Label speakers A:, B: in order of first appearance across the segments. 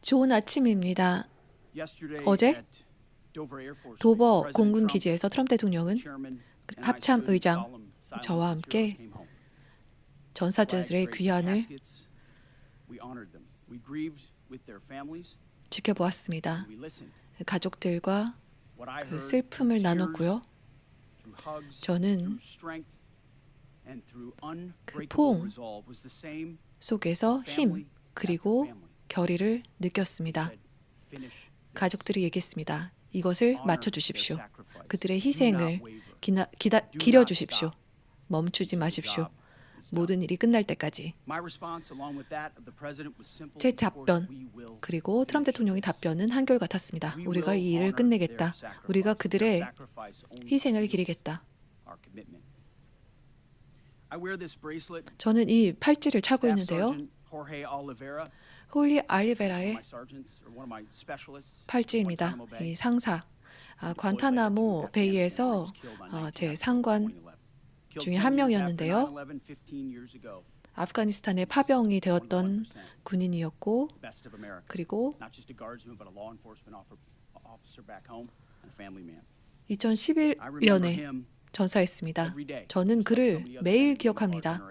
A: 좋은 아침입니다. 어제 도버 공군 기지에서 트럼프 대통령은 합참 의장 저와 함께 전사자들의 귀환을 지켜보았습니다. 가족들과 그 슬픔을 나눴고요. 저는 그 포옹 속에서 힘 그리고 결의를 느꼈습니다. 가족들이 얘기했습니다. 이것을 맞춰주십시오. 그들의 희생을 기려주십시오. 멈추지 마십시오. 모든 일이 끝날 때까지. 제 답변 그리고 트럼프 대통령의 답변은 한결같았습니다. 우리가 이 일을 끝내겠다. 우리가 그들의 희생을 기리겠다. 저는 이 팔찌를 차고 있는데요. 홀리 알리베라의 팔찌입니다. 이 상사, 관타나모 베이에서 제 상관 중에 한 명이었는데요. 아프가니스탄의 파병이 되었던 군인이었고 그리고 2011년에 전사했습니다. 저는 그를 매일 기억합니다.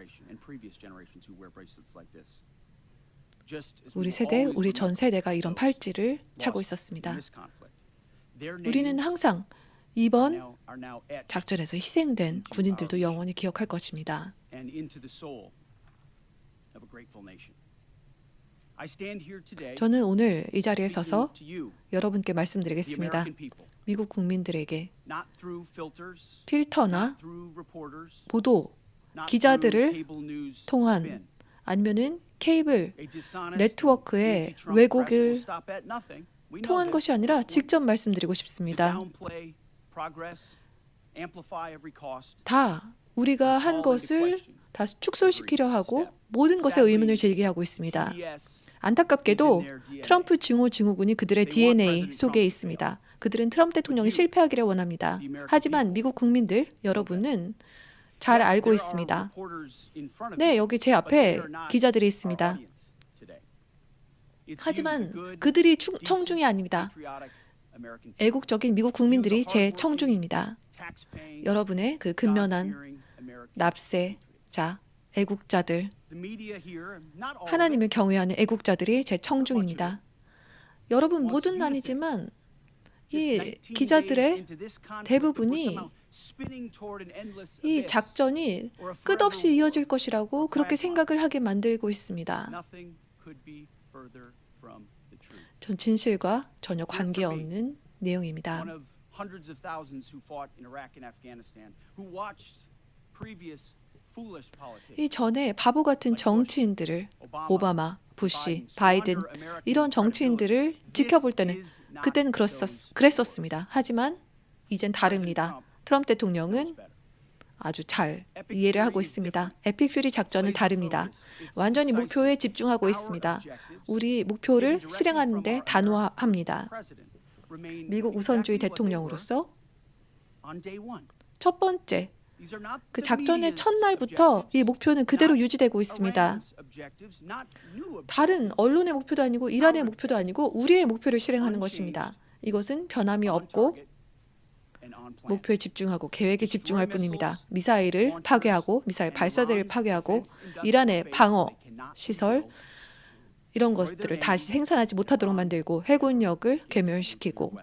A: 우리 세대, 우리 전 세대가 이런 팔찌를 차고 있었습니다. 우리는 항상 이번 작전에서 희생된 군인들도 영원히 기억할 것입니다. 저는 오늘 이 자리에 서서 여러분께 말씀드리겠습니다. 미국 국민들에게 필터나 보도, 기자들을 통한 아니면은 케이블 네트워크의 왜곡을 통한 것이 아니라 직접 말씀드리고 싶습니다. 다 우리가 한 것을 다 축소시키려 하고 모든 것에 의문을 제기하고 있습니다. 안타깝게도 트럼프 증오군이 그들의 DNA 속에 있습니다. 그들은 트럼프 대통령이 실패하기를 원합니다. 하지만 미국 국민들, 여러분은 잘 알고 있습니다. 네, 여기 제 앞에 기자들이 있습니다. 하지만 그들이 청중이 아닙니다. 애국적인 미국 국민들이 제 청중입니다. 여러분의 그 근면한 납세자, 애국자들, 하나님을 경외하는 애국자들이 제 청중입니다. 여러분 모두는 아니지만 이 기자들의 대부분이 이 작전이 끝없이 이어질 것이라고 그렇게 생각을 하게 만들고 있습니다. 전 진실과 전혀 관계없는 내용입니다. 이 전에 바보 같은 정치인들을 오바마, 부시, 바이든 이런 정치인들을 지켜볼 때는 그때는 그랬었습니다. 하지만 이젠 다릅니다. 트럼프 대통령은 아주 잘 이해를 하고 있습니다. 에픽 퓨리 작전은 다릅니다. 완전히 목표에 집중하고 있습니다. 우리 목표를 실행하는 데 단호합니다. 미국 우선주의 대통령으로서 첫 번째, 그 작전의 첫날부터 이 목표는 그대로 유지되고 있습니다. 다른 언론의 목표도 아니고 이란의 목표도 아니고 우리의 목표를 실행하는 것입니다. 이것은 변함이 없고 목표에 집중하고 계획에 집중할 뿐입니다. 미사일을 파괴하고 미사일 발사대를 파괴하고 이란의 방어 시설 이런 것들을 다시 생산하지 못하도록 만들고 해군력을 괴멸시키고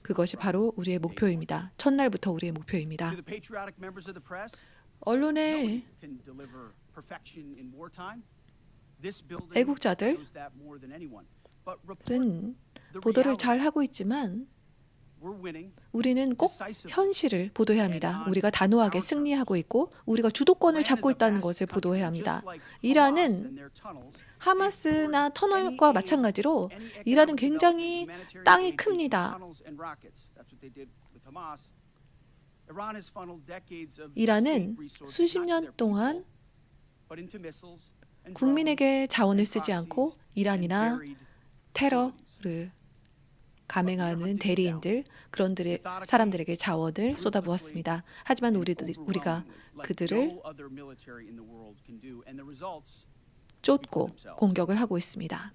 A: 그것이 바로 우리의 목표입니다. 첫날부터 우리의 목표입니다. 언론의 애국자들은 보도를 잘 하고 있지만 우리는 꼭 현실을 보도해야 합니다. 우리가 단호하게 승리하고 있고 우리가 주도권을 잡고 있다는 것을 보도해야 합니다. 이란은 하마스나 터널과 마찬가지로 이란은 굉장히 땅이 큽니다. 이란은 수십 년 동안 국민에게 자원을 쓰지 않고 이란이나 테러를 감행하는 대리인들, 그런 사람들에게 자원을 쏟아부었습니다. 하지만 우리가 그들을 쫓고 공격을 하고 있습니다.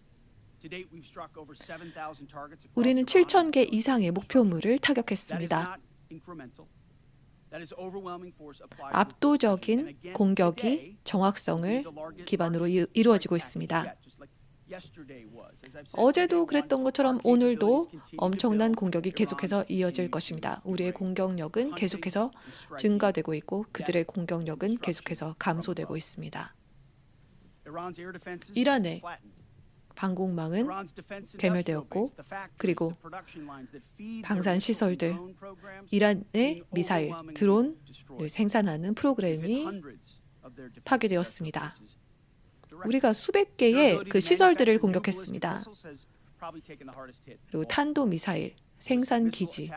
A: 우리는 7,000개 이상의 목표물을 타격했습니다. 압도적인 공격이 정확성을 기반으로 이루어지고 있습니다. 어제도 그랬던 것처럼 오늘도 엄청난 공격이 계속해서 이어질 것입니다. 우리의 공격력은 계속해서 증가되고 있고 그들의 공격력은 계속해서 감소되고 있습니다. 이란의 방공망은 괴멸되었고 그리고 방산시설들, 이란의 미사일, 드론을 생산하는 프로그램이 파괴되었습니다. 우리가 수백 개의 그 시설들을 공격했습니다. 그리고 탄도미사일 생산 기지,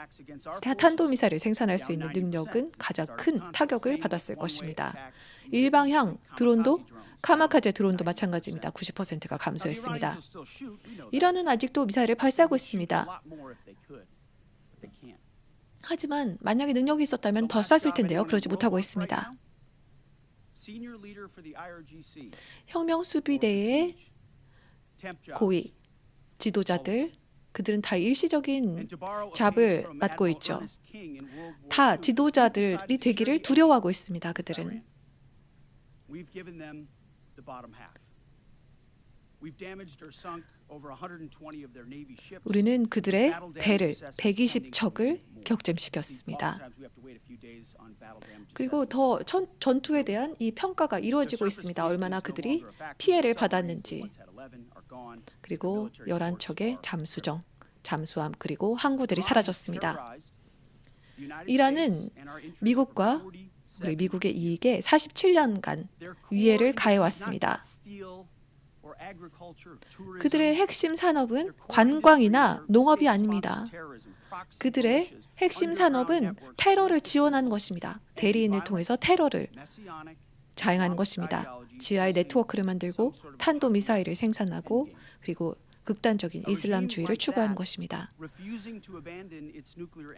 A: 탄도미사일을 생산할 수 있는 능력은 가장 큰 타격을 받았을 것입니다. 일방향 드론도 카마카제 드론도 마찬가지입니다. 90%가 감소했습니다. 이란은 아직도 미사일을 발사하고 있습니다. 하지만 만약에 능력이 있었다면 더 쐈을 텐데요. 그러지 못하고 있습니다. 혁명수비대의 고위 지도자들, 그들은 다 일시적인 잡을 맡고 있죠. 다 지도자들이 되기를 두려워하고 있습니다. 그들은. 우리는 그들의 배를 120척을 격침시켰습니다. 그리고 더 전투에 대한 이 평가가 이루어지고 있습니다. 얼마나 그들이 피해를 받았는지. 그리고 11척의 잠수함 그리고 항구들이 사라졌습니다. 이란은 미국과 우리 미국의 이익에 47년간 위해를 가해왔습니다. 그들의 핵심 산업은 관광이나 농업이 아닙니다. 그들의 핵심 산업은 테러를 지원하는 것입니다. 대리인을 통해서 테러를 자행하는 것입니다. 지하의 네트워크를 만들고 탄도미사일을 생산하고 그리고 극단적인 이슬람주의를 추구하는 것입니다.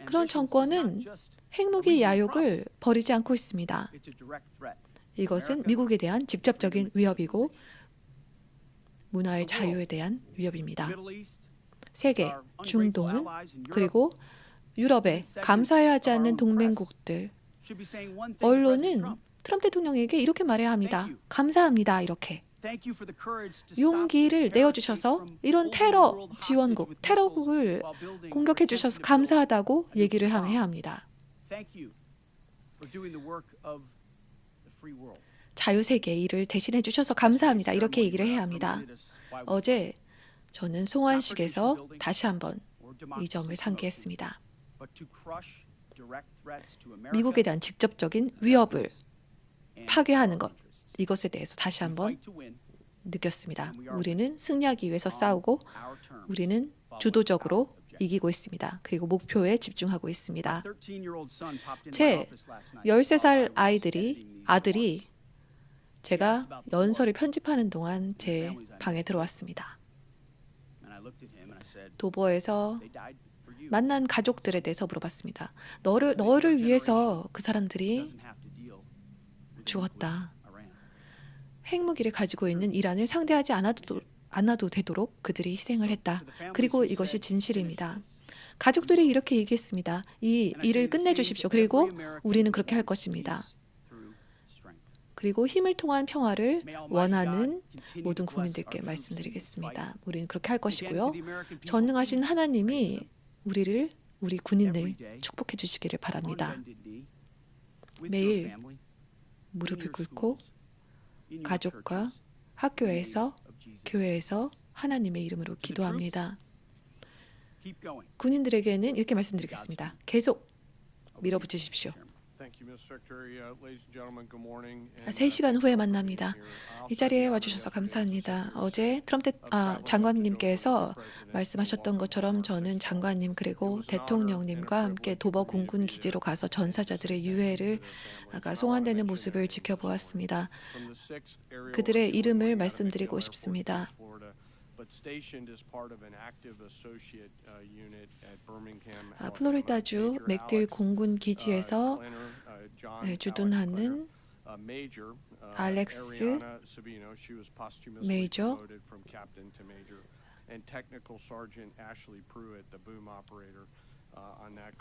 A: 그런 정권은 핵무기 야욕을 버리지 않고 있습니다. 이것은 미국에 대한 직접적인 위협이고 문화의 자유에 대한 위협입니다. 세계, 중동은 그리고 유럽에 감사해야 하지 않는 동맹국들, 언론은 트럼프 대통령에게 이렇게 말해야 합니다. 감사합니다. 이렇게. 용기를 내어주셔서 이런 테러 지원국, 테러국을 공격해 주셔서 감사하다고 얘기를 해야 합니다. 자유세계의 일을 대신해 주셔서 감사합니다. 이렇게 얘기를 해야 합니다. 어제 저는 송환식에서 다시 한번 이 점을 상기했습니다. 미국에 대한 직접적인 위협을 파괴하는 것, 이것에 대해서 다시 한번 느꼈습니다. 우리는 승리하기 위해서 싸우고 우리는 주도적으로 이기고 있습니다. 그리고 목표에 집중하고 있습니다. 제 13살 아들이 제가 연설을 편집하는 동안 제 방에 들어왔습니다. 도보에서 만난 가족들에 대해서 물어봤습니다. 너를 위해서 그 사람들이 죽었다. 핵무기를 가지고 있는 이란을 상대하지 않아도 되도록 그들이 희생을 했다. 그리고 이것이 진실입니다. 가족들이 이렇게 얘기했습니다. 이 일을 끝내주십시오. 그리고 우리는 그렇게 할 것입니다. 그리고 힘을 통한 평화를 원하는 모든 국민들께 말씀드리겠습니다. 우리는 그렇게 할 것이고요. 전능하신 하나님이 우리 군인을 축복해 주시기를 바랍니다. 매일 무릎을 꿇고 가족과 학교에서 교회에서 하나님의 이름으로 기도합니다. 군인들에게는 이렇게 말씀드리겠습니다. 계속 밀어붙이십시오. 3시간 후에 만납니다. 이 자리에 와주셔서 감사합니다. 어제 트럼프 장관님께서 말씀하셨던 것처럼 저는 장관님 그리고 대통령님과 함께 도버 공군 기지로 가서 전사자들의 유해를 송환되는 모습을 지켜보았습니다. 그들의 이름을 말씀드리고 싶습니다. 플로리다주 맥딜 공군 기지에서 주둔하는 알렉스 메이저,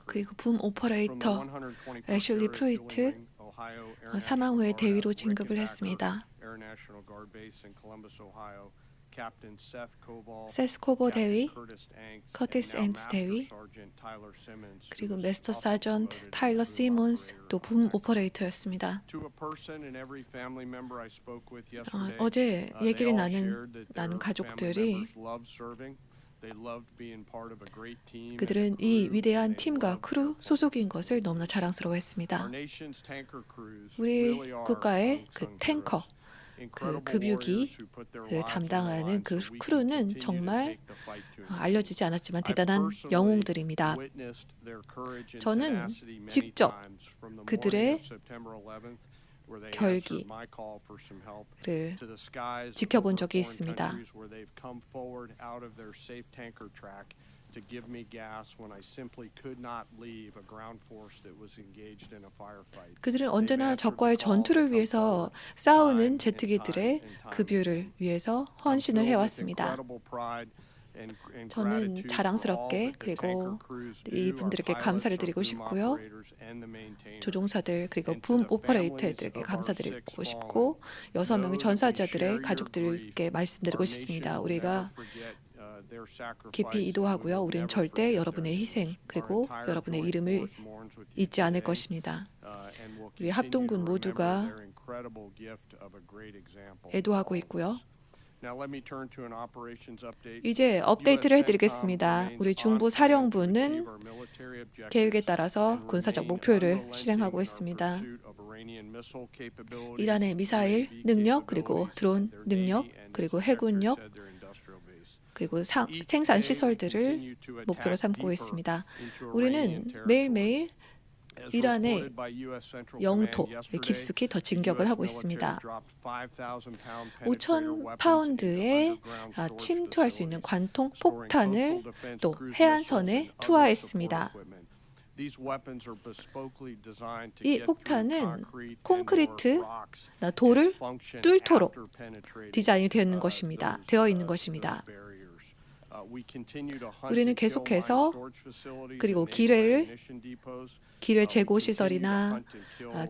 A: 그리고 붐 오퍼레이터 애슐리 프루이트 사망 후에 대위로 진급을 했습니다. 세스 코보 대위, 커티스 앵스 대위, 그리고 마스터 사전트 타일러 시몬스 또 붐 오퍼레이터였습니다. 어제 얘기를 나눈 가족들이 그들은 이 위대한 팀과 크루 소속인 것을 너무나 자랑스러워했습니다. 우리 국가의 그 탱커, 그 급유기를 담당하는 그 크루는 정말 알려지지 않았지만 대단한 영웅들입니다. 저는 직접 그들의 결기를 지켜본 적이 있습니다. 그들은 언제나 적과의 전투를 위해서 싸우는 제트기들의 급유를 위해서 헌신을 해왔습니다. 저는 자랑스럽게 그리고 이분들에게 감사를 드리고 싶고요. 조종사들 그리고 붐 오퍼레이터들에게 감사드리고 싶고 6명의 전사자들의 가족들께 말씀드리고 싶습니다. 우리가 깊이 이도하고요. 우리는 절대 여러분의 희생 그리고 여러분의 이름을 잊지 않을 것입니다. 우리 합동군 모두가 애도하고 있고요. 이제 업데이트를 해드리겠습니다. 우리 중부 사령부는 계획에 따라서 군사적 목표를 실행하고 있습니다. 이란의 미사일 능력, 그리고 드론 능력, 그리고 해군력, 그리고 생산 시설들을 목표로 삼고 있습니다. 우리는 매일매일 이란의 영토 깊숙이 더 진격을 하고 있습니다. 5,000 파운드의 침투할 수 있는 관통 폭탄을 또 해안선에 투하했습니다. 이 폭탄은 콘크리트, 돌을 뚫도록 디자인이 되어 있는 것입니다. 우리는 계속해서 그리고 기뢰 재고 시설이나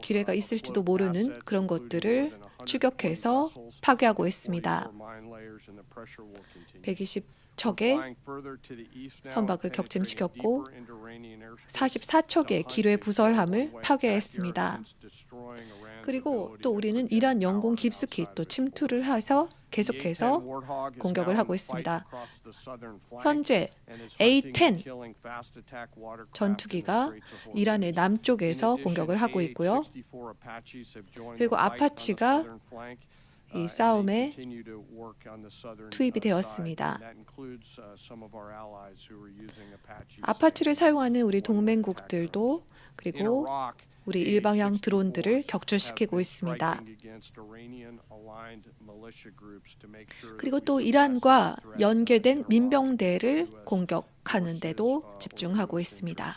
A: 기뢰가 있을지도 모르는 그런 것들을 추격해서 파괴하고 있습니다. 120척의 선박을 격침시켰고 44척의 기뢰 부설함을 파괴했습니다. 그리고 또 우리는 이란 영공 깊숙이 또 침투를 해서 계속해서 공격을 하고 있습니다. 현재 A-10 전투기가 이란의 남쪽에서 공격을 하고 있고요. 그리고 아파치가 이 싸움에 투입이 되었습니다. 아파치를 사용하는 우리 동맹국들도 그리고 우리 일방향 드론들을 격추시키고 있습니다. 그리고 또 이란과 연계된 민병대를 공격하는 데도 집중하고 있습니다.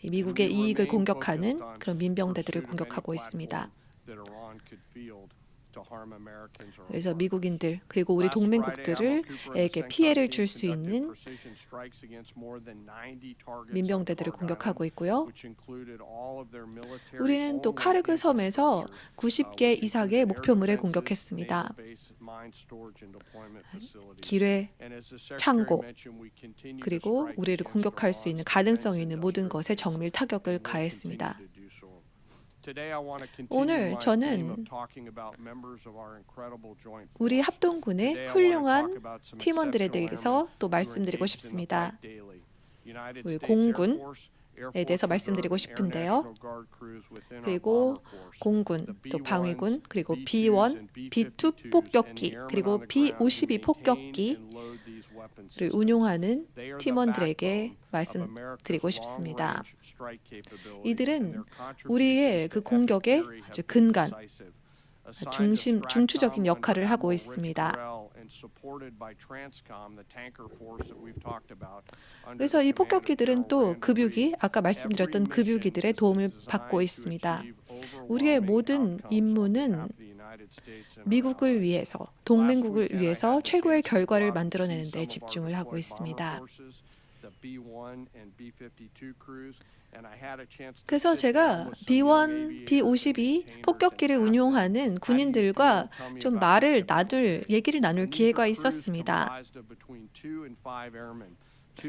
A: 미국의 이익을 공격하는 그런 민병대들을 공격하고 있습니다. 그래서 미국인들 그리고 우리 동맹국들에게 피해를 줄 수 있는 민병대들을 공격하고 있고요. 우리는 또 카르그 섬에서 90개 이상의 목표물을 공격했습니다. 기뢰, 창고, 그리고 우리를 공격할 수 있는 가능성이 있는 모든 것에 정밀 타격을 가했습니다. 오늘 저는 우리 합동군의 훌륭한 팀원들에 대해서 또 말씀드리고 싶습니다. 우리 공군에 대해서 말씀드리고 싶은데요. 그리고 공군, 또 방위군, 그리고 B1, B2 폭격기, 그리고 B52 폭격기를 운용하는 팀원들에게 말씀드리고 싶습니다. 이들은 우리의 그 공격의 아주 근간, 중추적인 역할을 하고 있습니다. 그래서 이 폭격기들은 또 급유기, 아까 말씀드렸던 급유기들의 도움을 받고 있습니다. 우리의 모든 임무는 미국을 위해서, 동맹국을 위해서 최고의 결과를 만들어내는 데 집중을 하고 있습니다. 그래서 제가 B-1, B-52 폭격기를 운용하는 군인들과 좀 얘기를 나눌 기회가 있었습니다.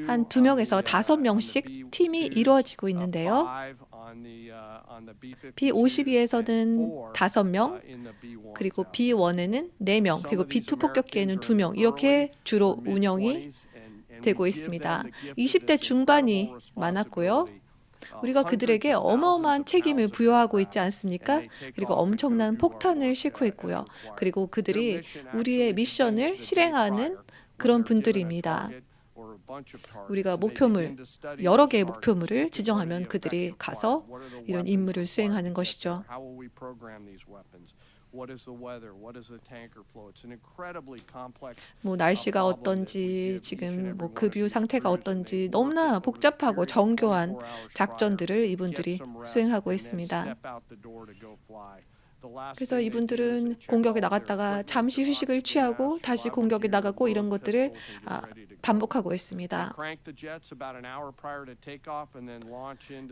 A: 한 2명에서 5명씩 팀이 이루어지고 있는데요. B-52에서는 5명, 그리고 B-1에는 4명, 그리고 B-2 폭격기에는 2명, 이렇게 주로 운영이 되고 있습니다. 20대 중반이 많았고요. 우리가 그들에게 어마어마한 책임을 부여하고 있지 않습니까? 그리고 엄청난 폭탄을 싣고 있고요. 그리고 그들이 우리의 미션을 실행하는 그런 분들입니다. 우리가 여러 개의 목표물을 지정하면 그들이 가서 이런 임무를 수행하는 것이죠. 날씨가 어떤지, 지금 급유 상태가 어떤지 너무나 복잡하고 정교한 작전들을 이분들이 수행하고 있습니다. 그래서 이분들은 공격에 나갔다가 잠시 휴식을 취하고 다시 공격에 나가고 이런 것들을 반복하고 있습니다.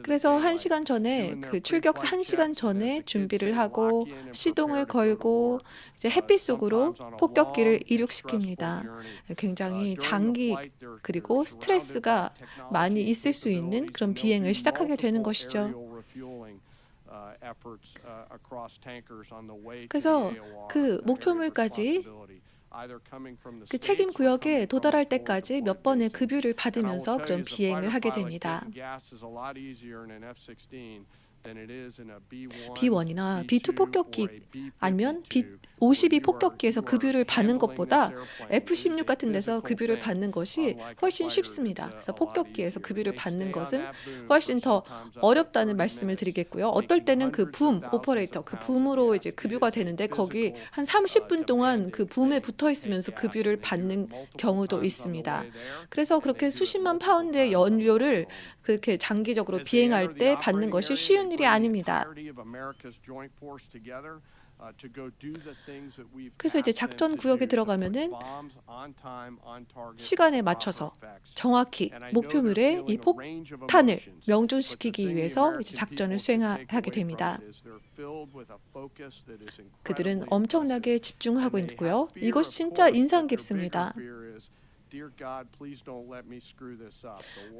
A: 그래서 1시간 전에 출격 1시간 전에 준비를 하고 시동을 걸고 이제 햇빛 속으로 폭격기를 이륙시킵니다. 굉장히 장기 그리고 스트레스가 많이 있을 수 있는 그런 비행을 시작하게 되는 것이죠. 그래서 그 목표물까지 그 책임 구역에 도달할 때까지 몇 번의 급유를 받으면서 그런 비행을 하게 됩니다. B-1이나 B-2 폭격기 아니면 B-52 폭격기에서 급유를 받는 것보다 F-16 같은 데서 급유를 받는 것이 훨씬 쉽습니다. 그래서 폭격기에서 급유를 받는 것은 훨씬 더 어렵다는 말씀을 드리겠고요. 어떨 때는 그 붐 오퍼레이터, 그 붐으로 이제 급유가 되는데 거기 한 30분 동안 그 붐에 붙어 있으면서 급유를 받는 경우도 있습니다. 그래서 그렇게 수십만 파운드의 연료를 그렇게 장기적으로 비행할 때 받는 것이 쉬운 일이 아닙니다. 그래서 이제 작전 구역에 들어가면은 시간에 맞춰서 정확히 목표물에 이 폭탄을 명중시키기 위해서 이제 작전을 수행하게 됩니다. 그들은 엄청나게 집중하고 있고요. 이것이 진짜 인상 깊습니다.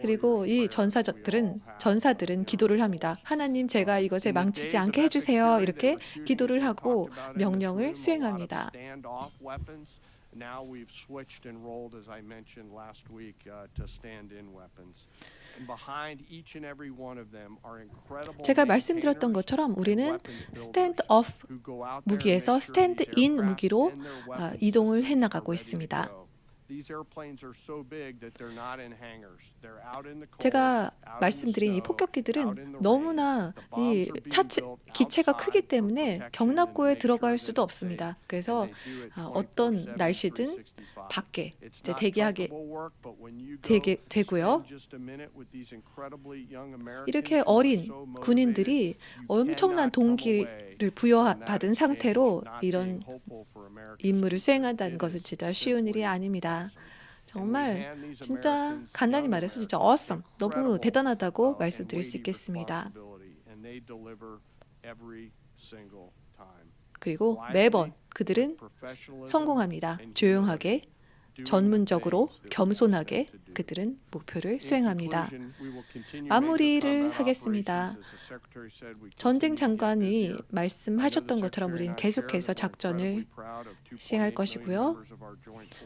A: 그리고 이 전사들은 기도를 합니다. 하나님, 제가 이것에 망치지 않게 해주세요. 이렇게 기도를 하고 명령을 수행합니다. 제가 말씀드렸던 것처럼 우리는 스탠드 오프 무기에서 스탠드 인 무기로 이동을 해나가고 있습니다. 제가 말씀드린 이 폭격기들은 너무나 이 기체가 크기 때문에 경납고에 들어갈 수도 없습니다. 그래서 어떤 날씨든 밖에 이제 대기하게 되고요. 이렇게 어린 군인들이 엄청난 동기를 부여받은 상태로 이런 임무를 수행한다는 것은 진짜 쉬운 일이 아닙니다. 정말 진짜 간단히 말해서 진짜 awesome, 너무 대단하다고 말씀드릴 수 있겠습니다. 그리고 매번 그들은 성공합니다. 조용하게, 전문적으로, 겸손하게 그들은 목표를 수행합니다. 마무리를 하겠습니다. 전쟁 장관이 말씀하셨던 것처럼 우리는 계속해서 작전을 시행할 것이고요.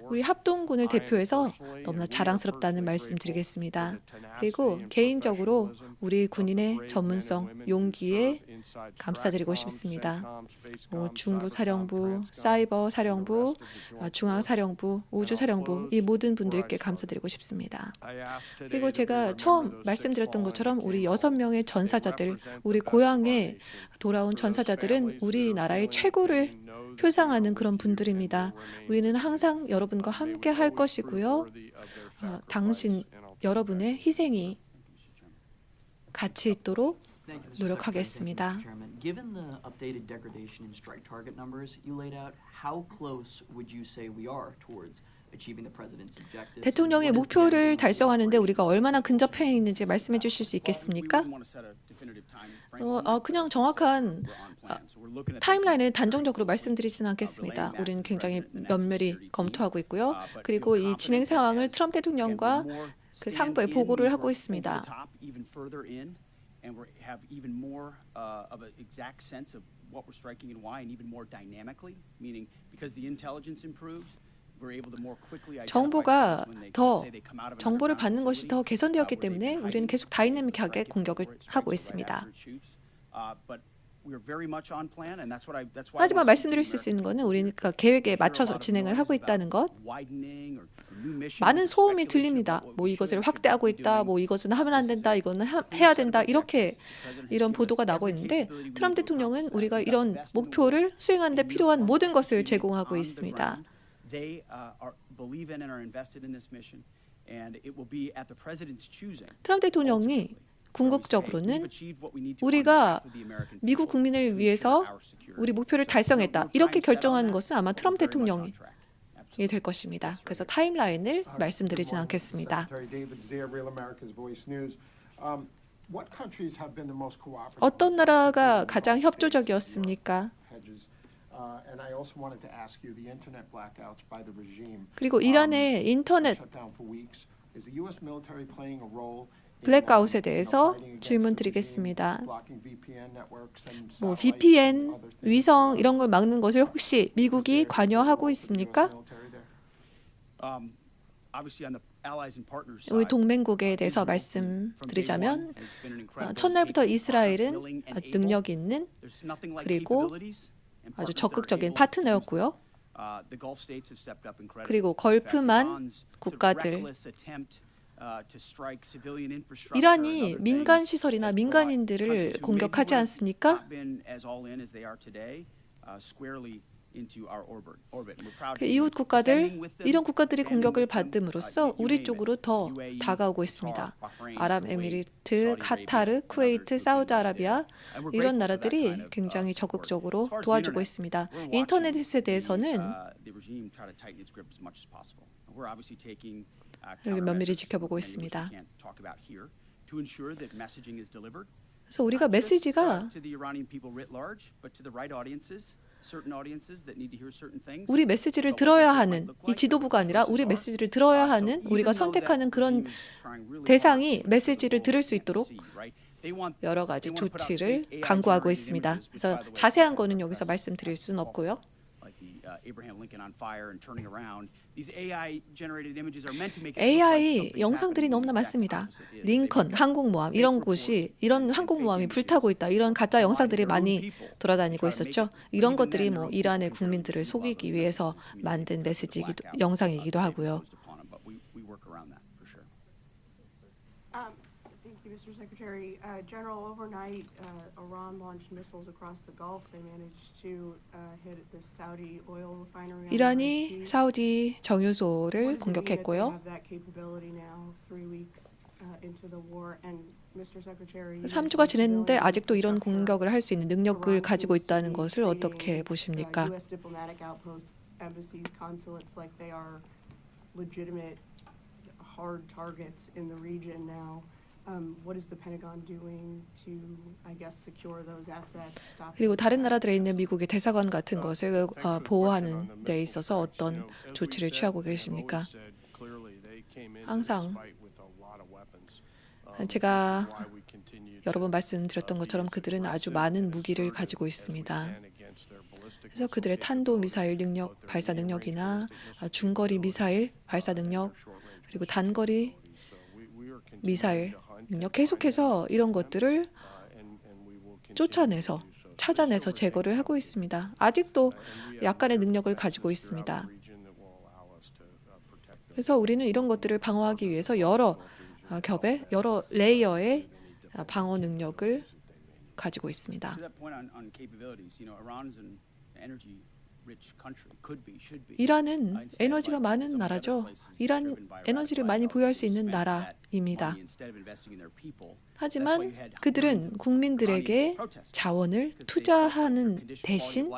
A: 우리 합동군을 대표해서 너무나 자랑스럽다는 말씀 드리겠습니다. 그리고 개인적으로 우리 군인의 전문성, 용기에 감사드리고 싶습니다. 중부사령부, 사이버사령부, 중앙사령부, 우주사령부, 군사사령부 이 모든 분들께 감사드리고 싶습니다. 그리고 제가 처음 말씀드렸던 것처럼 우리 6명의 전사자들, 우리 고향에 돌아온 전사자들은 우리나라의 최고를 표상하는 그런 분들입니다. 우리는 항상 여러분과 함께 할 것이고요. 당신 여러분의 희생이 가치 있도록
B: Thank you, Mr.
A: 노력하겠습니다.
B: Secretary. Thank you, Mr. Chairman. Given the updated degradation in strike target numbers you laid out, how close would you say we are towards achieving the president's objectives?
A: 대통령의 목표를 달성하는데 우리가 얼마나 근접해 있는지 말씀해 주실 수 있겠습니까? 그냥 정확한 타임라인을 단정적으로 말씀드리지는 않겠습니다. 우리는 굉장히 면밀히 검토하고 있고요. 그리고 이 진행 상황을 트럼프 대통령과 그 상부에 보고를 하고 있습니다.
C: And we have even more of an exact sense of what we're striking and why, and even more dynamically, meaning because the intelligence improved, we're able to more quickly identify
A: 정보가
C: when they
A: 더
C: say they come out of an
A: 정보를
C: underground
A: 받는 것이 더
C: facility,
A: 개선되었기
C: where they've
A: 때문에
C: been
A: 우리는
C: hiding,
A: 계속
C: where
A: 다이내믹하게
C: they've
A: 공격을
C: strikes
A: 하고
C: right
A: 있습니다.
C: after it shoots. But we're very much on plan, and that's why I
A: 하지만
C: want to speak to
A: 말씀드릴
C: the
A: 수 있는
C: American
A: 것은 우리는 그 계획에 맞춰서 진행을 하고 있다는 것.
C: widening or new missions
A: 많은
C: or
A: 소음이
C: speculation
A: 들립니다.
C: about what
A: 뭐
C: we
A: 이것을
C: should or should
A: 확대하고
C: not be
A: 있다.
C: doing.
A: 뭐 이것은 하면 안 된다. 이거는 해야 된다. 이렇게 이런 보도가 나고 있는데 트럼프 대통령은 우리가 이런 목표를 수행하는 데 필요한 모든 것을 제공하고 있습니다.
C: They believe in and are invested in this mission, and it will be at the president's choosing.
A: 트럼프 대통령이 궁극적으로는 우리가 미국 국민을 위해서 우리 목표를 달성했다. 이렇게 결정한 것은 아마 트럼프 대통령이 될 것입니다. 그래서 타임라인을 말씀드리진 않겠습니다. 어떤 나라가 가장 협조적이었습니까? 그리고 이란의 인터넷 블랙아웃에 대해서 질문 드리겠습니다. 뭐 VPN, 위성 이런 걸 막는 것을 혹시 미국이 관여하고 있습니까? 우리 동맹국에 대해서 말씀드리자면 첫날부터 이스라엘은 능력 있는 그리고 아주 적극적인 파트너였고요. 그리고 걸프만 국가들 이란이 민간 시설이나 민간인들을 공격하지 않습니까? 이웃 국가들 이런 국가들이 공격을 받음으로써 우리 쪽으로 더 다가오고 있습니다. 아랍에미리트, 카타르, 쿠웨이트, 사우디아라비아 이런 나라들이 굉장히 적극적으로 도와주고 있습니다. 인터넷에 대해서는 면밀히 지켜보고 있습니다. 그래서 우리가 메시지가 우리 메시지를 들어야 하는 이 지도부가 아니라 우리 메시지를 들어야 하는 우리가 선택하는 그런 대상이 메시지를 들을 수 있도록 여러 가지 조치를 강구하고 있습니다. 그래서 자세한 거는 여기서 말씀드릴 수는 없고요. AI 영상들이 너무나 많습니다. 링컨 항공모함 이런 곳이 이런 항공모함이 불타고 있다 이런 가짜 영상들이 많이 돌아다니고 있었죠. 이런 것들이 뭐 이란의 국민들을 속이기 위해서 만든 영상이기도 하고요.
D: Mr. Secretary, General, overnight, Iran launched missiles across the Gulf. They managed to hit the Saudi oil refinery.
A: 이란이 사우디 정유소를 공격했고요. 3주가 지났는데 아직도 이런 공격을 할 수 있는 능력을 가지고 있다는 것을 어떻게 보십니까?
D: Hard targets in the region now. What is the Pentagon doing to, I guess, secure those assets?
A: 그리고 다른 나라들에 있는 미국의 대사관 같은 것을 보호하는 데 있어서 어떤 조치를 취하고 계십니까? 항상 제가 여러 번 말씀드렸던 것처럼 그들은 아주 많은 무기를 가지고 있습니다. 그래서 그들의 탄도 미사일 능력, 발사 능력이나 중거리 미사일 발사 능력 그리고 단거리 미사일 능력 계속해서 이런 것들을 쫓아내서 찾아내서 제거를 하고 있습니다. 아직도 약간의 능력을 가지고 있습니다. 그래서 우리는 이런 것들을 방어하기 위해서 여러 겹의 여러 레이어의 방어 능력을 가지고 있습니다.
C: To that point on capabilities, Iran's an energy-rich country, could be, should be.
A: 이란은 에너지가 많은 나라죠. 이란 에너지를 많이 보유할 수 있는 나라입니다. 하지만 그들은 국민들에게 자원을 투자하는 대신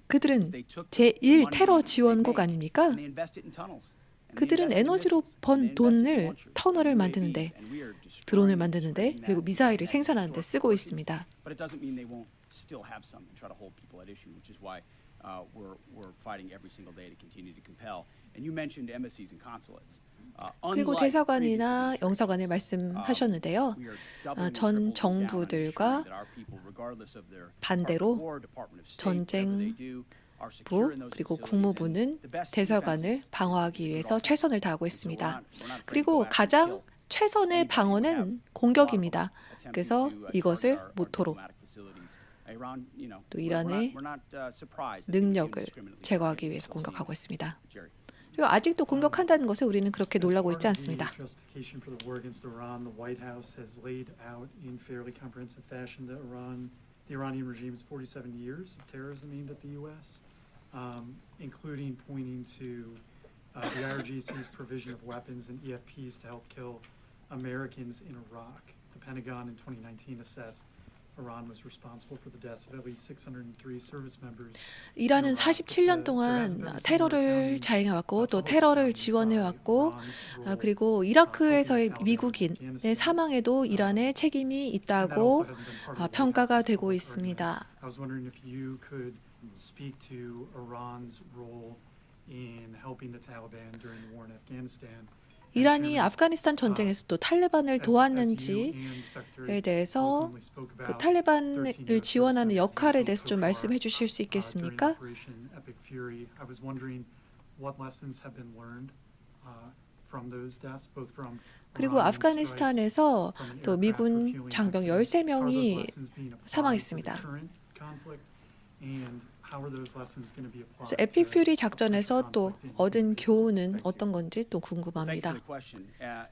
A: 그들은 제1 테러 지원국 아닙니까? 그들은 에너지로 번 돈을 터널을 만드는데, 드론을 만드는데, 그리고 미사일을 생산하는데 쓰고 있습니다.
C: But it doesn't mean they won't still have some and try to hold people at issue, which is why we're fighting every single day to continue to compel. And you mentioned embassies and consulates.
A: 그리고 대사관이나 영사관을 말씀하셨는데요. 전 정부들과 반대로 전쟁부 그리고 국무부는 대사관을 방어하기 위해서 최선을 다하고 있습니다. 그리고 가장 최선의 방어는 공격입니다. 그래서 이것을 모토로 또 이란의 능력을 제거하기 위해서 공격하고 있습니다. 그리고 아직도 공격한다는 것에 우리는 그렇게 놀라고 있지 않습니다.
E: The Iranian regime's 47 years of terrorism aimed at the U.S., including pointing to the IRGC's provision of weapons and EFPs to help kill Americans in Iraq. The Pentagon in 2019 assessed Iran was responsible for the deaths of at least 603 service members.
A: 이란은 47년 동안 테러를 자행해왔고 또 테러를 지원해왔고 그리고 이라크에서의 미국인의 사망에도 이란의 책임이 있다고 평가가 되고 있습니다.
E: I was wondering if you could speak to Iran's role in helping the Taliban during the war in Afghanistan.
A: 이란이 아프가니스탄 전쟁에서도 탈레반을 도왔는지에 대해서 그 탈레반을 지원하는 역할에 대해서 좀 말씀해 주실 수 있겠습니까? 그리고 아프가니스탄에서 또 미군 장병 13명이 사망했습니다. 그래서 에픽 퓨리 작전에서 또 얻은 교훈은 어떤 건지 또 궁금합니다.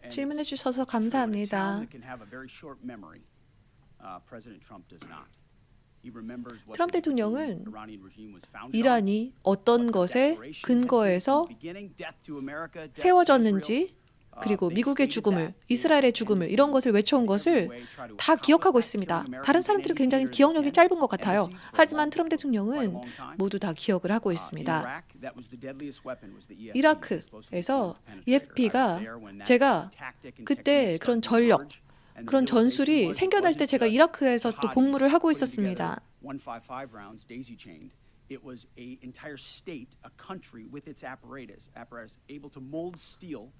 A: 질문해 주셔서 감사합니다. 트럼프 대통령은 이란이 어떤 것에 근거해서 세워졌는지 그리고 미국의 죽음을, 이스라엘의 죽음을 이런 것을 외쳐온 것을 다 기억하고 있습니다. 다른 사람들은 굉장히 기억력이 짧은 것 같아요. 하지만 트럼프 대통령은 모두 다 기억을 하고 있습니다. 이라크에서 EFP가 제가 그때 그런 전력, 그런 전술이 생겨날 때 제가 이라크에서 또 복무를 하고 있었습니다. It was an entire state, a country with its apparatus able to mold steel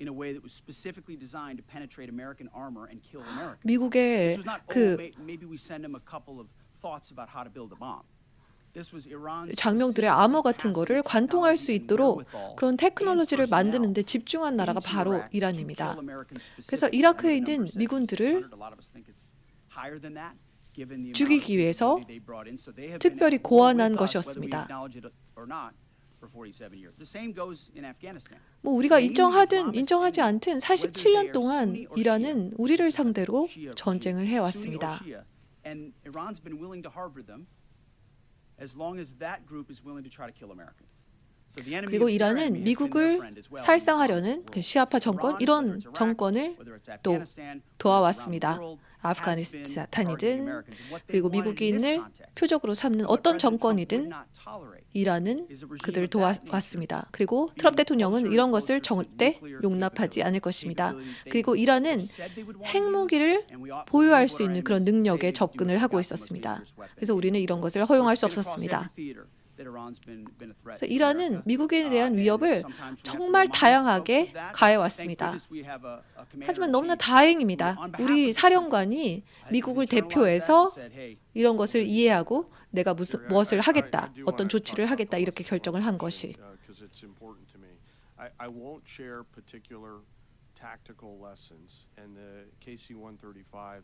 A: in a way that was specifically designed to penetrate American armor and kill Americans. 미국의 그 maybe we send them a couple of thoughts about how to build a bomb. 장병들의 암호 같은 거를 관통할 수 있도록 그런 테크놀로지를 만드는데 집중한 나라가 바로 이란입니다. 그래서 이라크에 있는 미군들을 죽이기 위해서 특별히 고안한 것이었습니다. 뭐 우리가 인정하든 인정하지 않든 47년 동안 이란은 우리를 상대로 전쟁을 해왔습니다. 그리고 이란은 미국을 살상하려는 시아파 정권, 이런 정권을 또 도와왔습니다. 아프가니스탄이든 그리고 미국인을 표적으로 삼는 어떤 정권이든 이란은 그들을 도와왔습니다. 그리고 트럼프 대통령은 이런 것을 절대 용납하지 않을 것입니다. 그리고 이란은 핵무기를 보유할 수 있는 그런 능력에 접근을 하고 있었습니다. 그래서 우리는 이런 것을 허용할 수 없었습니다. 그래서 이란은 미국에 대한 위협을 정말 다양하게 가해왔습니다. 하지만 너무나 다행입니다. 우리 사령관이 미국을 대표해서 이런 것을 이해하고 내가 무엇을 하겠다, 어떤 조치를 하겠다 이렇게 결정을 한 것이.
F: tactical lessons, and the KC-135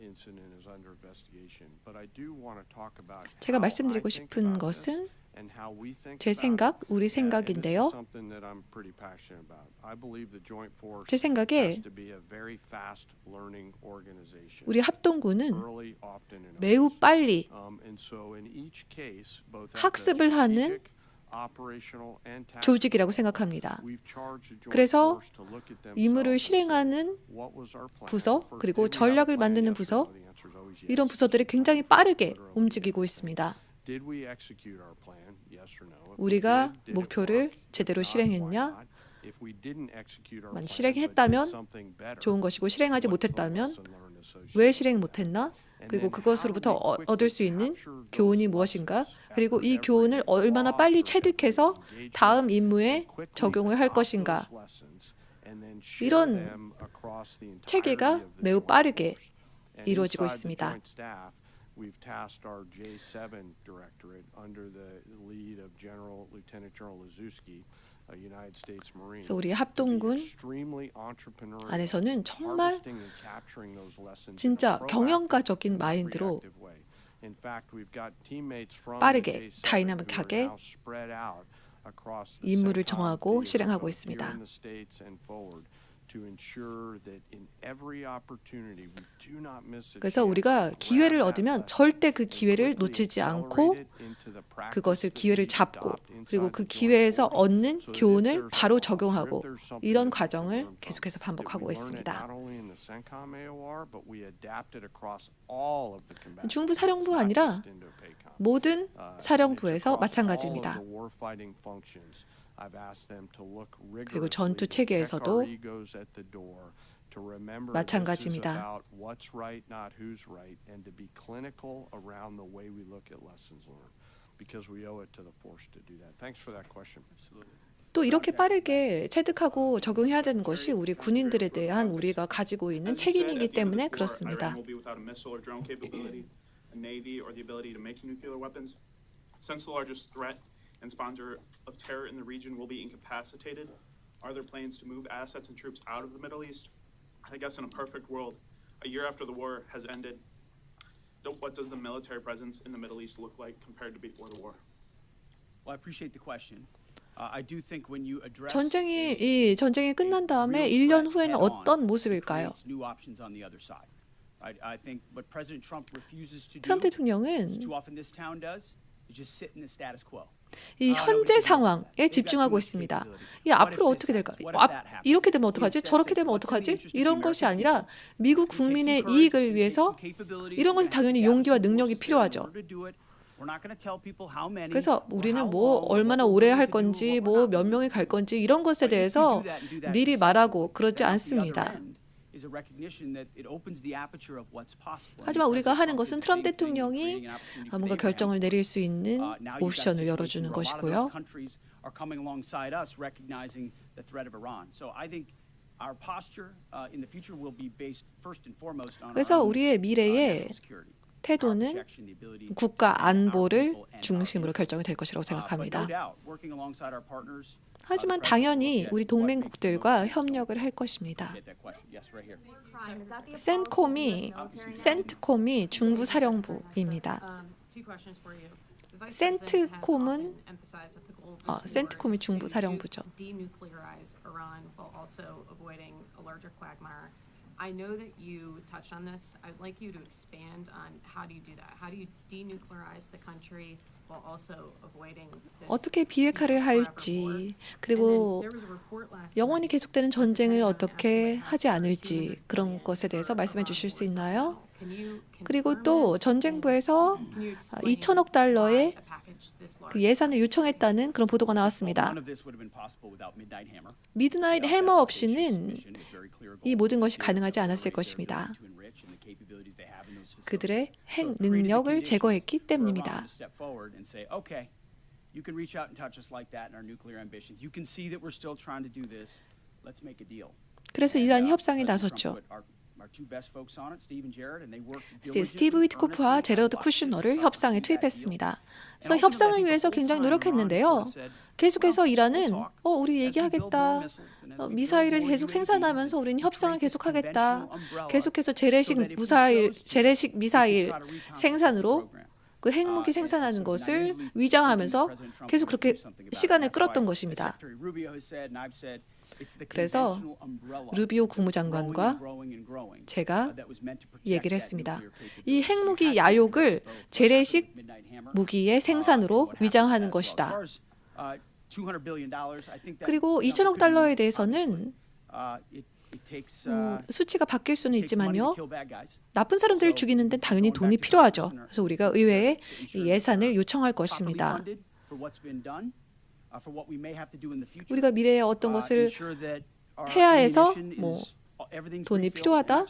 F: incident is under investigation. But I do want to talk about
A: 제가
F: how I
A: 말씀드리고
F: think
A: 싶은
F: about this
A: 것은
F: and how we think
A: 제
F: about
A: 생각,
F: it.
A: 우리
F: And this is
A: 생각인데요.
F: something that I'm pretty passionate about. I believe the Joint Force
A: 제 생각에
F: has to be a very fast learning organization.
A: 우리 합동군은
F: Early, often, and
A: 매우
F: honest.
A: 빨리
F: And so in each case, both at the
A: 학습을 하는
F: strategic, operational, and tactical
A: 조직이라고 생각합니다.
F: we've charged the Joint
A: 그래서
F: Force to look at
A: 임무를
F: themselves and say,
A: 실행하는
F: what was our plan?
A: 부서,
F: First,
A: 그리고
F: did we have a
A: 전략을
F: plan?
A: 만드는
F: Yes or
A: 부서,
F: no? The answer is always yes.
A: 이런 부서들이 굉장히 빠르게 움직이고 있습니다.
F: Did we execute our plan? Yes or no? If we
A: 우리가
F: did, did it
A: 목표를
F: work? If
A: 제대로
F: not, why
A: 실행했냐?
F: not? If we didn't execute our
A: 만약
F: plan, but
A: 실행했다면
F: did something better,
A: 좋은 것이고 실행하지
F: what's the
A: 못했다면
F: lesson learned associated
A: 왜
F: with
A: 실행
F: that?
A: 못했나?
F: And
A: 그리고
F: then
A: 그것으로부터
F: how do we quickly
A: 얻을 수 있는
F: capture those
A: 교훈이 무엇인가?
F: lessons
A: 그리고
F: after
A: 이
F: every
A: 교훈을 얼마나 빨리
F: loss or
A: 체득해서
F: every engagement
A: 다음
F: and
A: 임무에
F: quickly
A: 적용을 할
F: adopt
A: 것인가?
F: those lessons and then share
A: 이런
F: them across the entirety
A: 체계가
F: of the
A: 매우
F: Joint
A: 빠르게
F: Force. And
A: 이루어지고
F: inside the
A: 있습니다.
F: Joint Staff, we've tasked our J7 Directorate under the lead of Lieutenant General Liszewski, a United States Marine,
A: 그래서 우리
F: to be
A: 합동군
F: extremely entrepreneurial,
A: 안에서는 정말
F: harvesting and capturing those lessons in a
A: 진짜
F: proactive
A: 경영가적인
F: and
A: 마인드로
F: reactive way. In fact, we've got teammates from
A: 빠르게,
F: the J7
A: 다이나믹하게
F: who are now spread out across the
A: 임무를
F: CENTCOM
A: 정하고
F: theater,
A: 실행하고
F: both
A: 있습니다.
F: here in the States and forward, to ensure that in every opportunity we do not miss a
A: 그래서
F: chance
A: 우리가
F: to
A: 기회를
F: grab that
A: 얻으면
F: lesson
A: 절대 그
F: and
A: 기회를
F: quickly
A: 놓치지
F: accelerate
A: 않고
F: it into the practice
A: 그것을
F: that
A: 기회를
F: we
A: 잡고
F: adopt inside
A: 그리고 그
F: the Joint
A: 기회에서
F: Force,
A: 얻는
F: so that if
A: 교훈을
F: there's a
A: 바로
F: loss or if
A: 적용하고
F: there's something
A: 이런
F: that we can
A: 과정을
F: learn from,
A: 계속해서
F: that we
A: 반복하고
F: learn it
A: 있습니다.
F: not only in the CENTCOM AOR, but we adapt it across all of the combat
A: 중부
F: units,
A: 사령부
F: not
A: 아니라
F: just Indo-PACOM.
A: 모든
F: And it's
A: 사령부에서
F: across
A: 마찬가지입니다.
F: all of the warfighting functions. I've asked them to look
A: 그리고
F: rigorously,
A: 전투
F: to check
A: 체계에서도
F: our egos at the door, to remember this is
A: 마찬가지입니다.
F: about what's right, not who's right, and to be clinical around the way we look at lessons learned, because we owe it to the force to do that. Thanks for that question.
C: Absolutely.
A: 또 이렇게 빠르게 체득하고 적용해야 되는 것이 우리 군인들에 대한 우리가 가지고 있는 책임이기 때문에 그렇습니다.
G: Iran will be without a missile or drone capability, a navy, or the ability to make nuclear weapons. Since the largest threat and sponsor of terror in the region will be incapacitated, are there plans to move assets and troops out of the Middle East? I guess in a perfect world, a year after the war has ended, what does the military presence in the Middle East look like compared to before the war?
C: Well, I appreciate the question. I do think when you address
A: 이 전쟁이 끝난 다음에 1년 후에는 어떤 모습일까요?
C: new options on the other side. I think what President Trump refuses to do,
A: 트럼프 대통령은
C: as too often this town does, is just sit in the status quo.
A: 이 현재 상황에 집중하고 있습니다. 이 앞으로 어떻게 될까? 이렇게 되면 어떡하지? 저렇게 되면 어떡하지? 이런 것이 아니라 미국 국민의 이익을 위해서 이런 것은 당연히 용기와 능력이 필요하죠. 그래서 우리는 뭐 얼마나 오래 할 건지, 뭐 몇 명이 갈 건지 이런 것에 대해서 미리 말하고 그러지 않습니다. 하지만 우리가 하는 것은 트럼프 대통령이 뭔가 결정을 내릴 수 있는 옵션을 열어주는 것이고요. 그래서 우리의 미래의 태도는 국가 안보를 중심으로 결정이 될 것이라고 생각합니다. 하지만 당연히 우리 동맹국들과 협력을 할 것입니다. 센트콤이 중부 사령부입니다. 센트콤이 중부 사령부죠.
H: I know that you touched on this. I'd like you to expand on how do you do that? How do you denuclearize the country while also avoiding this?
A: 어떻게 비핵화를 할지, 그리고 영원히 계속되는 전쟁을 어떻게 하지 않을지 그런 것에 대해서 말씀해 주실 수 있나요? 그리고 또 전쟁부에서 2천억 달러의 그 예산을 요청했다는 그런 보도가 나왔습니다. 미드나잇 해머 없이는 이 모든 것이 가능하지 않았을 것입니다. 그들의 핵 능력을 제거했기 때문입니다.
C: You can reach out and touch us like that in our nuclear ambitions. You can see that we're still trying to do this. Let's make a deal.
A: 그래서 이란이 협상에 나섰죠. 스티브 위트코프와 제러드 쿠슈너를 협상에 투입했습니다. 그래서 협상을 위해서 굉장히 노력했는데요. 계속해서 이란은 우리 얘기하겠다. 미사일을 계속 생산하면서 우리는 협상을 계속하겠다. 계속해서 재래식 미사일 생산으로 그 핵무기 생산하는 것을 위장하면서 계속 그렇게 시간을 끌었던 것입니다. 그래서 루비오 국무장관과 제가 얘기를 했습니다. 이 핵무기 야욕을 재래식 무기의 생산으로 위장하는 것이다. 그리고 2천억 달러에 대해서는 수치가 바뀔 수는 있지만요. 나쁜 사람들을 죽이는 데는 당연히 돈이 필요하죠. 그래서 우리가 의회에 이 예산을 요청할 것입니다. 우리가 미래에 어떤 것을 해야 해서 돈이 필요하다.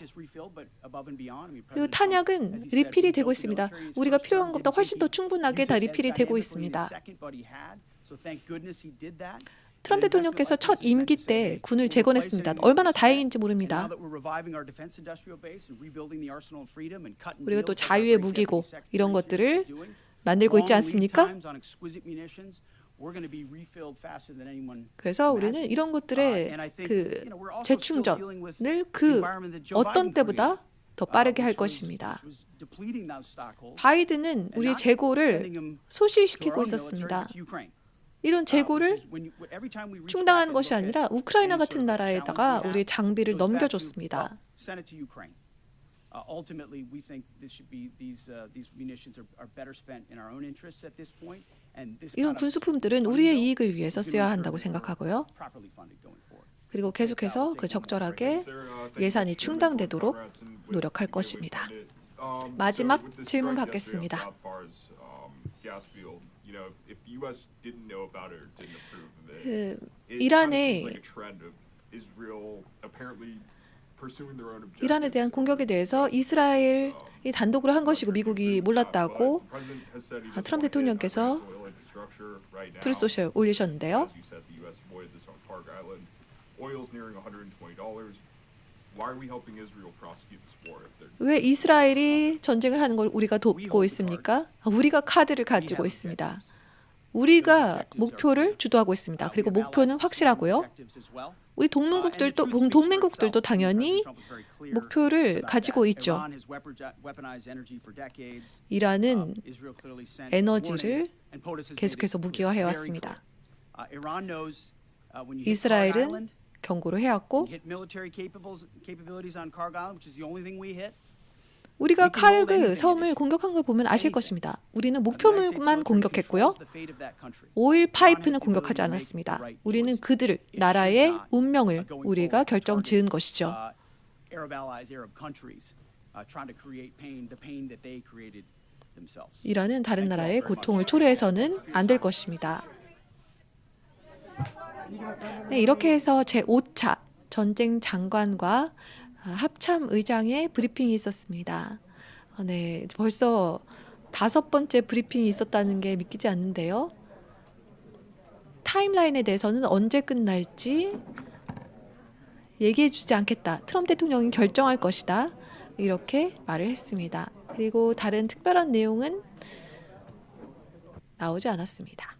A: 그리고 탄약은 리필이 되고 있습니다. 우리가 필요한 것보다 훨씬 더 충분하게 다 리필이 되고 있습니다. 트럼프 대통령께서 첫 임기 때 군을 재건했습니다. 얼마나 다행인지 모릅니다. 우리가 또 자유의 무기고 이런 것들을 만들고 있지 않습니까? 그래서 우리는 이런 것들의 그 재충전을 그 어떤 때보다 더 빠르게 할 것입니다. 바이든은 우리의 재고를 소실시키고 있었습니다. 이런 재고를 충당하는 것이 아니라 우크라이나 같은 나라에다가 우리의 장비를 넘겨줬습니다. 이런 군수품들은 우리의 이익을 위해서 쓰여야 한다고 생각하고요. 그리고 계속해서 그 적절하게 예산이 충당되도록 노력할 것입니다. 마지막 질문 받겠습니다. 이란에 대한 공격에 대해서 이스라엘이 단독으로 한 것이고 미국이 몰랐다고 트럼프 대통령께서 트루스 소셜 올리셨는데요. 왜 이스라엘이 전쟁을 하는 걸 우리가 돕고 있습니까? 우리가 카드를 가지고 있습니다. 우리가 목표를 주도하고 있습니다. 그리고 목표는 확실하고요. 우리 동맹국들도 당연히 목표를 가지고 있죠. 이란은 에너지를 계속해서 무기화해 왔습니다. 이스라엘은 경고를 해왔고 우리가 카르그 섬을 공격한 걸 보면 아실 것입니다. 우리는 목표물만 공격했고요. 오일 파이프는 공격하지 않았습니다. 우리는 그들을, 나라의 운명을 우리가 결정지은 것이죠. 이란은 다른 나라의 고통을 초래해서는 안 될 것입니다. 네, 이렇게 해서 제5차 전쟁 장관과 합참 의장의 브리핑이 있었습니다. 네, 벌써 5번째 브리핑이 있었다는 게 믿기지 않는데요. 타임라인에 대해서는 언제 끝날지 얘기해주지 않겠다. 트럼프 대통령이 결정할 것이다. 이렇게 말을 했습니다. 그리고 다른 특별한 내용은 나오지 않았습니다.